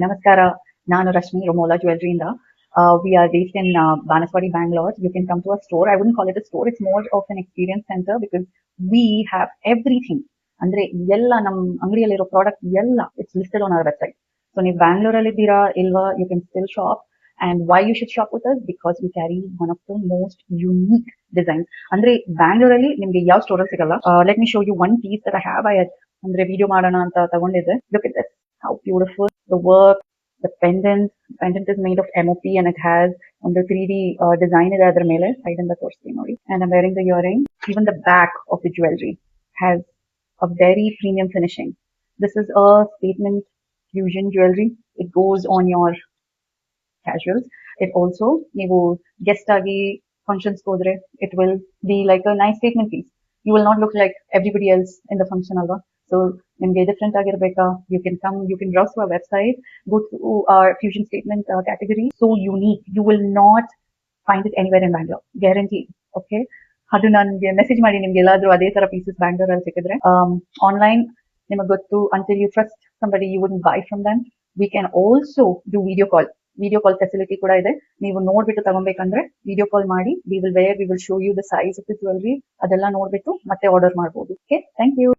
ನಮಸ್ಕಾರ, ನಾನು Rashmi Romola Jewelry ಇಂದ. We are based in Banaswadi, Bangalore. You can come to our store. I wouldn't call it a store. It's more of an experience center because we have everything. ಅಂದ್ರೆ ಎಲ್ಲ ನಮ್ಮ ಅಂಗಡಿಯಲ್ಲಿರೋ product ಎಲ್ಲ it's listed on our website. So ನೀವು ಬ್ಯಾಂಗ್ಳೂರಲ್ಲಿ ಇದ್ದೀರಾ ಇಲ್ವಾ, you can still shop. And why you should shop with us? Because we carry one of the most unique designs. ಅಂದ್ರೆ ಬ್ಯಾಂಗ್ಳೂರಲ್ಲಿ ನಿಮ್ಗೆ ಯಾವ ಸ್ಟೋರ್ ಅಲ್ಲಿ ಸಿಗಲ್ಲ. Let me show you one piece that I have. ಅಂದ್ರೆ ವಿಡಿಯೋ ಮಾಡೋಣ ಅಂತ ತಗೊಂಡಿದ್ದೆ. Look at this. How beautiful the work, the pendant is made of MOP and it has on the 3D design ಇದೆ ಅದರ ಮೇಲೆ side ಇಂದ ತೋರಿಸ್ತೀನಿ ನೋಡಿ. And I'm wearing the earring. Even the back of the jewelry has a very premium finishing. This is a statement fusion jewelry. It goes on your casuals. It also ನೀವು guest ಆಗಿ functions ಹೋದ್ರೆ it will be like a nice statement piece. You will not look like everybody else in the function ಅಲ್ವಾ. So ನಿಮ್ಗೆ different ಆಗಿರ್ಬೇಕಾ, you can browse to our website, go to our fusion statement category. So unique, you will not find it anywhere in Bangalore, guarantee. Okay, ಅದು ನನಗೆ message ಮಾಡಿ ನಿಮ್ಗೆ ಎಲ್ಲಾದ್ರೂ ಅದೇ ತರ pieces Bangalore ಅಲ್ಲಿ ಸಿಕ್ಕಿದ್ರೆ. ಆನ್ಲೈನ್ ನಿಮಗೆ ಗೊತ್ತು, until you trust somebody you wouldn't buy from them. We can also do video call facility ಕೂಡ ಇದೆ. ನೀವು ನೋಡ್ಬಿಟ್ಟು ತಗೊಬೇಕಂದ್ರೆ ವಿಡಿಯೋ ಕಾಲ್ ಮಾಡಿ, we will show you the size of the jewelry. ಅದೆಲ್ಲ ನೋಡ್ಬಿಟ್ಟು ಮತ್ತೆ ಆರ್ಡರ್ ಮಾಡಬಹುದು. Okay, thank you.